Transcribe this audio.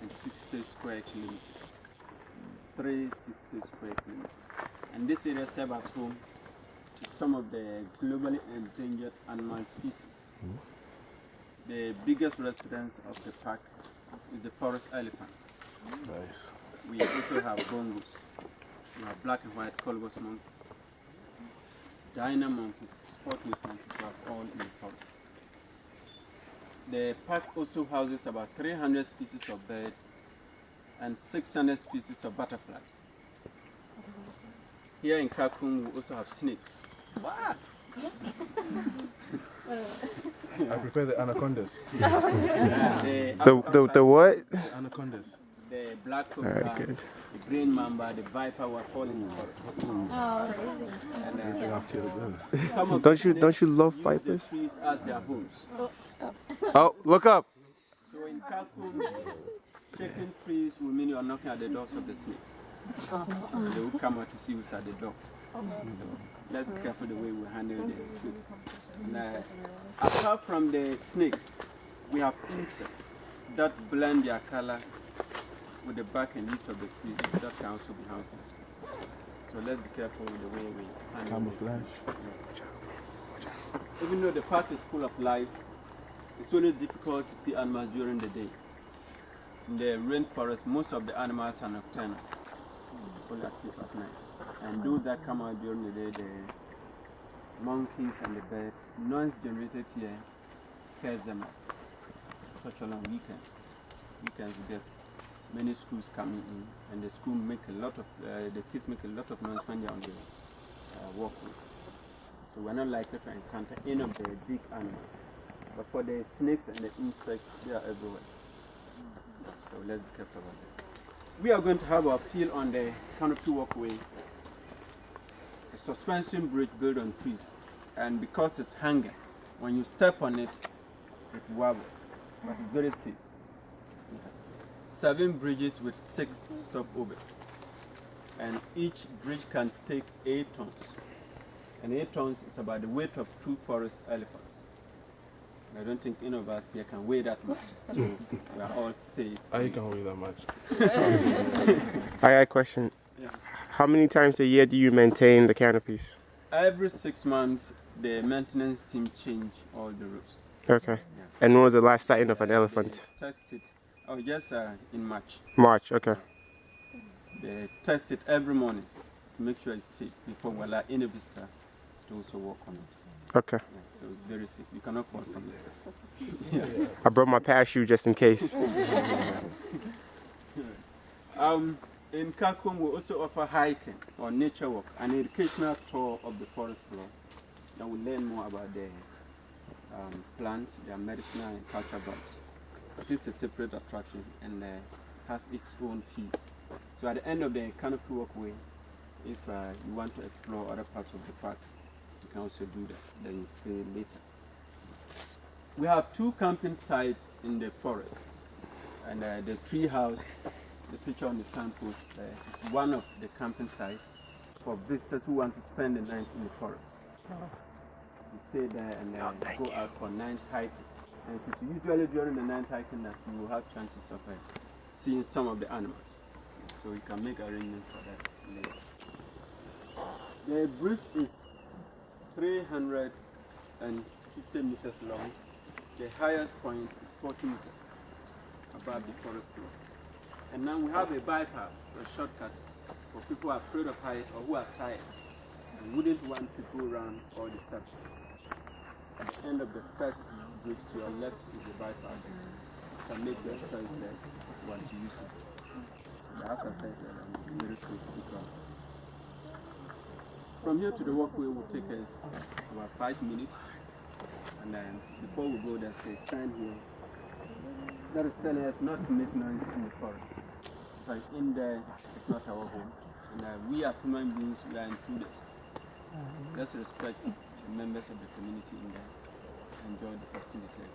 360 square kilometers. 360 square kilometers. And this area serves as home to some of the globally endangered animal species. The biggest residence of the park is the forest elephants. Nice. We also have bongos. We have black and white colobus monkeys, China monkeys, spot-nosed monkeys, we have all in the forest. The park also houses about 300 species of birds and 600 species of butterflies. Here in Kakum, we also have snakes. Wow. I prefer the anacondas. The what? The anacondas. The black cobra, the green mamba, the viper were all in the forest. And, I think I've killed them. some of Don't you love use vipers? the trees as their homes. Oh, look up. So in Kakum, checking trees will mean you are knocking at the doors of the snakes. They will come out to see who's at the door. So let's be careful the way we handle the trees. And, apart from the snakes, we have insects that blend their color with the bark and leaves of the trees. That can also be harmful. So let's be careful with the way we handle Camouflage. Even though the park is full of life, it's always difficult to see animals during the day. In the rainforest, most of the animals are nocturnal, only active at night. And those that come out during the day, the monkeys and the birds, noise generated here scares them off, especially on weekends. Weekends we get many schools coming in, and the school make a lot of, the kids make a lot of noise when they're on the walkway. So we're not likely to encounter any of the big animals. But for the snakes and the insects, they are everywhere. So let's be careful about that. We are going to have our peel on the canopy walkway, a suspension bridge built on trees. And because it's hanging, when you step on it, it wobbles. But it's very safe. 7 bridges with 6 stopovers. And each bridge can take 8 tons. And 8 tons is about the weight of 2 forest elephants. And I don't think any of us here can weigh that much. So we are all safe. I can't weigh that much. I got a question. Yeah. How many times a year do you maintain the canopies? Every 6 months, the maintenance team change all the roofs. Okay. Yeah. And when was the last sighting of an elephant? They test it. Oh, just in March. March, okay. They test it every morning to make sure it's safe before we allow any visitor to also walk on it. Okay. Yeah, so it's very safe. You cannot fall from it. Yeah. I brought my parachute just in case. In Kakum, we also offer hiking or nature walk, an educational tour of the forest floor. That will learn more about the plants, their medicinal and cultural values. But it's a separate attraction and has its own fee. So at the end of the canopy walkway, if you want to explore other parts of the park, you can also do that. Then you pay later. We have 2 camping sites in the forest, and the tree house, the picture on the signpost, is one of the camping sites for visitors who want to spend the night in the forest. You stay there and go out for night hiking. And it is usually during the night hiking that you will have chances of seeing some of the animals. So you can make arrangements for that later. The bridge is 350 meters long. The highest point is 40 meters above the forest floor. And now we have a bypass, a shortcut for people who are afraid of height or who are tired and wouldn't want to go around all the steps. At the end of the first bridge to your left is the bypass. You can make your choice if you want to use it. But as I said, very safe because from here to the walkway will take us about 5 minutes. And then before we go, there's a sign here that is telling us not to make noise in the forest. Because in there, it's not our home. And we as human beings, we are intruders. Let's respect the members of the community in there. Enjoy the facility.